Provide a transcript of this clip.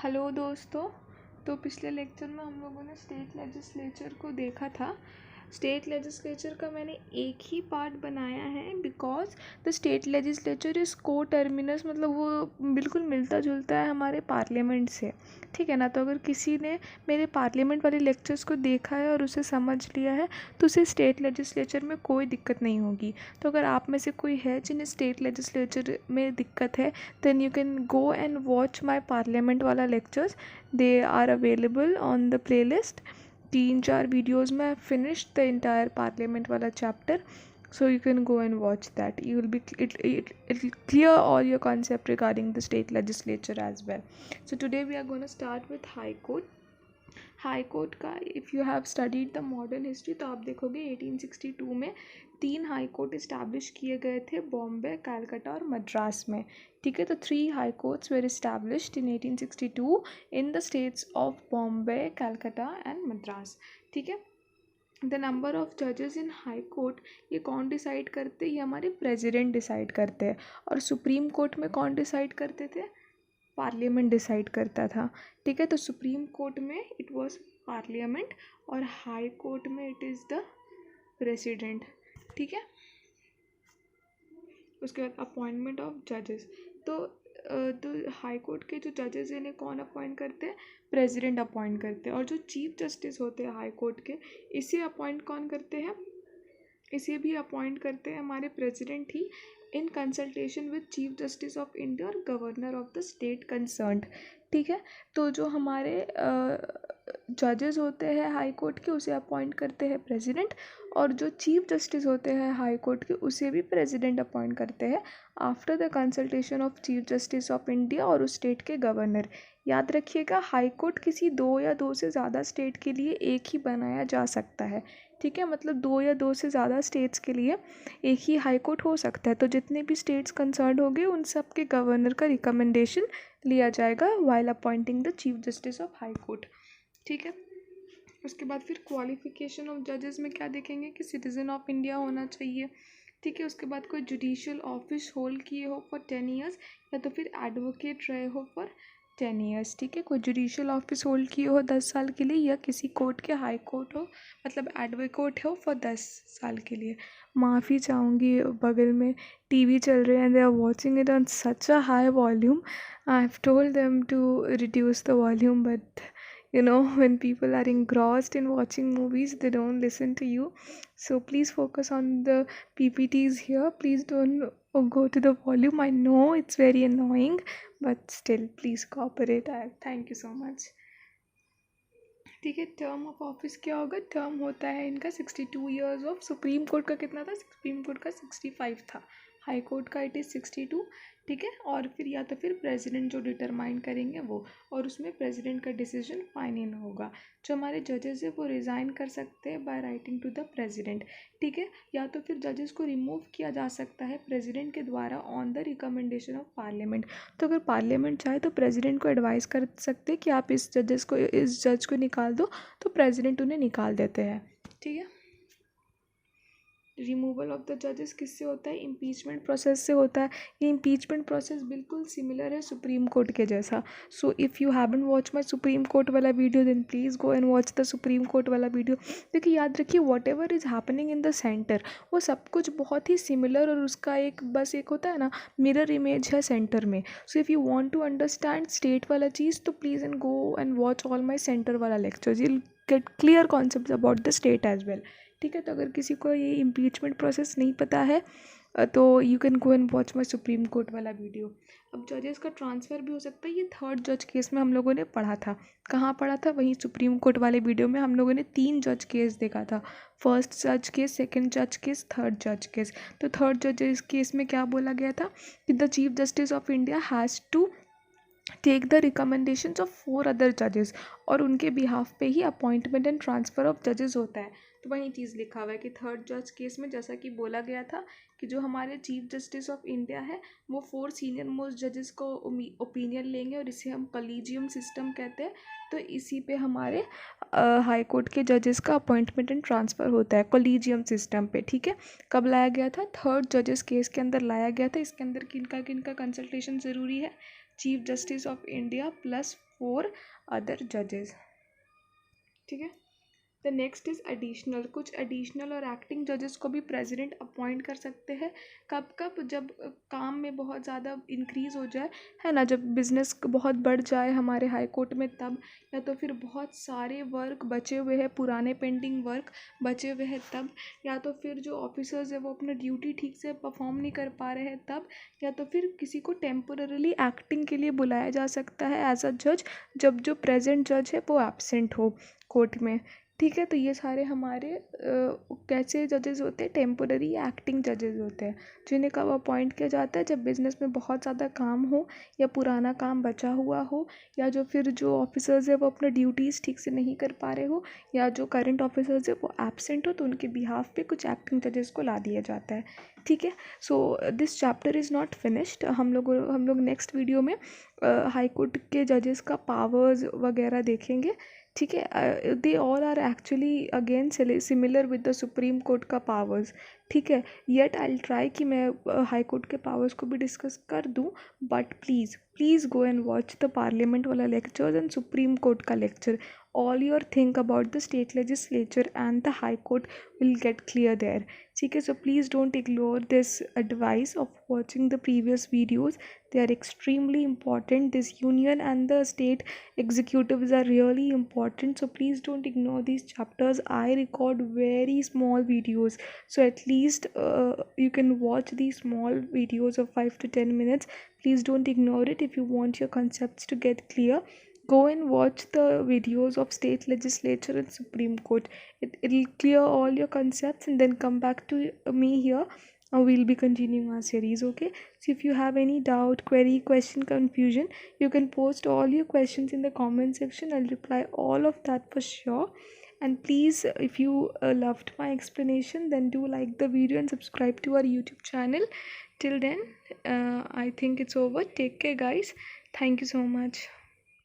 Hello दोस्तों। तो पिछले लेक्चर में हम लोगों ने स्टेट लेजिस्लेचर को देखा था। स्टेट लेजिस्लेचर का मैंने एक ही पार्ट बनाया है because the state legislature is को टर्मिनस, मतलब वो बिल्कुल मिलता जुलता है हमारे पार्लियामेंट से, ठीक है ना। तो अगर किसी ने मेरे पार्लियामेंट वाले लेक्चर्स को देखा है और उसे समझ लिया है तो उसे स्टेट लेजिस्लेचर में कोई दिक्कत नहीं होगी। तो अगर आप में से कोई है जिन्हें स्टेट लेजिस्लेचर में दिक्कत है, then you can go and watch my parliament वाला lectures. They are available on the playlist. 3-4 videos में finished the entire parliament वाला chapter, so you can go and watch that. You will be it'll clear all your concept regarding the state legislature as well. So today we are going to start with high court. High court का if you have studied the modern history तो आप देखोगे 1862 में 3 high court establish किए गए थे, बॉम्बे, कलकत्ता और मद्रास में, ठीक है। तो 3 high courts were established in 1862 in the states of Bombay, Calcutta and Madras, ठीक है। द नंबर ऑफ जजेस इन हाई कोर्ट ये कौन डिसाइड करते हैं? ये हमारे प्रेसिडेंट डिसाइड करते हैं। और सुप्रीम कोर्ट में कौन डिसाइड करते थे? पार्लियामेंट डिसाइड करता था, ठीक है। तो सुप्रीम कोर्ट में इट वाज पार्लियामेंट और हाई कोर्ट में इट इज़ द प्रेसिडेंट, ठीक है। उसके बाद अपॉइंटमेंट ऑफ जजेस, तो हाई कोर्ट के जो जजेस हैं इन्हें कौन अपॉइंट करते हैं? प्रेसिडेंट अपॉइंट करते हैं। और जो चीफ जस्टिस होते हैं हाई कोर्ट के, इसे अपॉइंट कौन करते हैं? इसे भी अपॉइंट करते हैं हमारे प्रेसिडेंट ही, in consultation with chief justice of India और governor of the state concerned, ठीक है। तो जो हमारे जजेस होते हैं हाई कोर्ट के उसे अपॉइंट करते हैं प्रेसिडेंट, और जो चीफ जस्टिस होते हैं हाई कोर्ट के उसे भी प्रेसिडेंट अपॉइंट करते हैं after the consultation of chief justice of India और उस स्टेट के गवर्नर। याद रखिएगा, हाई कोर्ट किसी 2 या 2 से ज़्यादा स्टेट के लिए एक ही बनाया जा सकता है, ठीक है। मतलब 2 या 2 से ज़्यादा स्टेट्स के लिए एक ही हाई कोर्ट हो सकता है। तो जितने भी स्टेट्स कंसर्न होंगे उन सब के गवर्नर का रिकमेंडेशन लिया जाएगा while appointing the chief justice of high court, ठीक है। उसके बाद फिर क्वालिफिकेशन ऑफ जजेस में क्या देखेंगे कि सिटीज़न ऑफ इंडिया होना चाहिए, ठीक है। उसके बाद कोई जुडिशियल ऑफिस होल्ड किए हो फॉर 10 ईयर्स या तो फिर एडवोकेट रहे हो फॉर 10 ईयर्स, ठीक है। कोई जुडिशियल ऑफिस होल्ड किए हो 10 साल के लिए या किसी कोर्ट के हाई कोर्ट हो, मतलब एडवोकेट हो फॉर 10 साल के लिए। माफ़ी चाहूँगी, बगल में टीवी चल रहे हैं, they are watching it on such a high volume. I have told them to reduce the volume, but when people are engrossed in watching movies, they don't listen to you. So please focus on the ppts here. Please don't go to the volume. I know it's very annoying, but still please cooperate. Thank you so much, ठीक है। Term of office क्या होगा? Term होता है इनका 62 years of. Supreme court का कितना था? सुप्रीम कोर्ट का 65 था। हाई कोर्ट का इट इज़ 62, ठीक है। और फिर या तो फिर प्रेसिडेंट जो डिटरमाइन करेंगे वो, और उसमें प्रेसिडेंट का डिसीजन फाइनल होगा। जो हमारे जजेस है वो रिज़ाइन कर सकते हैं by writing to the president, ठीक है। या तो फिर जजेस को रिमूव किया जा सकता है प्रेसिडेंट के द्वारा on the recommendation of parliament. तो अगर पार्लियामेंट चाहे तो प्रेसिडेंट को एडवाइस कर सकते हैं कि आप इस जज को निकाल दो, तो प्रेसिडेंट उन्हें निकाल देते हैं, ठीक है। रिमूवल ऑफ द जजेस किससे होता है? इम्पीचमेंट प्रोसेस से होता है। ये इम्पीचमेंट प्रोसेस बिल्कुल सिमिलर है सुप्रीम कोर्ट के जैसा। So if you haven't watch my supreme court वाला video then please go and watch the supreme court वाला वीडियो। देखिए, याद रखिए, whatever is happening in the centre वो सब कुछ बहुत ही सिमिलर, और उसका एक होता है ना, मिरर इमेज है सेंटर में। So if you want to understand state वाला चीज़ तो please and go and watch all my centre वाला lectures. You get clear concept about the state as well, ठीक है। तो अगर किसी को ये इम्पीचमेंट प्रोसेस नहीं पता है तो you can go and watch my supreme court वाला वीडियो। अब जजेस का ट्रांसफ़र भी हो सकता है। ये 3rd जज केस में हम लोगों ने पढ़ा था। कहाँ पढ़ा था? वहीं सुप्रीम कोर्ट वाले वीडियो में हम लोगों ने 3 जज केस देखा था। 1st जज केस, 2nd जज केस, 3rd जज केस। तो 3rd जज केस में क्या बोला गया था कि the chief justice of India has to take the recommendations of 4 other जजेस, और उनके बिहाफ पे ही अपॉइंटमेंट एंड ट्रांसफ़र ऑफ जजेस होता है। तो वही चीज़ लिखा हुआ है कि 3rd जज केस में जैसा कि बोला गया था कि जो हमारे चीफ जस्टिस ऑफ इंडिया है वो 4 सीनियर मोस्ट जजेस को ओपिनियन लेंगे, और इसे हम कॉलेजियम सिस्टम कहते हैं। तो इसी पे हमारे हाई कोर्ट के जजेस का अपॉइंटमेंट एंड ट्रांसफ़र होता है कॉलेजियम सिस्टम पे, ठीक है। कब लाया गया था? 3rd जजेस केस के अंदर लाया गया था। इसके अंदर किनका कंसल्टेशन ज़रूरी है? Chief justice of India plus 4 other जजेस। ठीक है। The next is additional. कुछ एडिशनल और एक्टिंग जजेस को भी प्रेसिडेंट अपॉइंट कर सकते हैं। कब कब? जब काम में बहुत ज़्यादा इंक्रीज़ हो जाए, है ना, जब बिजनेस बहुत बढ़ जाए हमारे हाई कोर्ट में तब, या तो फिर बहुत सारे वर्क बचे हुए हैं, पुराने पेंडिंग वर्क बचे हुए हैं तब, या तो फिर जो ऑफिसर्स है वो अपना ड्यूटी ठीक से परफॉर्म नहीं कर पा रहे हैं तब, या तो फिर किसी को टेम्पोरली एक्टिंग के लिए बुलाया जा सकता है एज अ जज जब जो प्रेजेंट जज है वो एब्सेंट हो कोर्ट में। ठीक है। तो ये सारे हमारे कैसे जजेस होते हैं? टेम्पोररी एक्टिंग जजेस होते हैं, जिन्हें कब अपॉइंट किया जाता है? जब बिज़नेस में बहुत ज़्यादा काम हो, या पुराना काम बचा हुआ हो, या जो फिर जो ऑफिसर्स है वो अपना ड्यूटीज़ ठीक से नहीं कर पा रहे हो, या जो करंट ऑफिसर्स है वो एब्सेंट हो, तो उनके बिहाफ पे कुछ एक्टिंग जजेस को ला दिया जाता है। ठीक है। So this chapter is not finished. हम लोग नेक्स्ट वीडियो में हाई कोर्ट के जजेस का पावर्स वगैरह देखेंगे। ठीक है। They all are actually again similar with the supreme court का पावर्स। ठीक है। येट आई ट्राई कि मैं हाई कोर्ट के पावर्स को भी डिस्कस कर दूं, but please go and watch the parliament वाला लेक्चर्स एंड सुप्रीम कोर्ट का lecture. All your think about the state legislature and the high court will get clear there. ठीक है। So please don't ignore this advice of watching the previous videos. They are extremely important. This union and the state executives are really important, so please don't ignore these chapters. I record very small videos, so at least you can watch these small videos of 5 to 10 minutes. Please don't ignore it. If you want your concepts to get clear, go and watch the videos of state legislature and supreme court. It'll clear all your concepts, and then come back to me here. We'll be continuing our series. Okay. So if you have any doubt, query, question, confusion, you can post all your questions in the comment section. I'll reply all of that for sure. And please, if you loved my explanation, then do like the video and subscribe to our YouTube channel. Till then, I think it's over. Take care, guys. Thank you so much.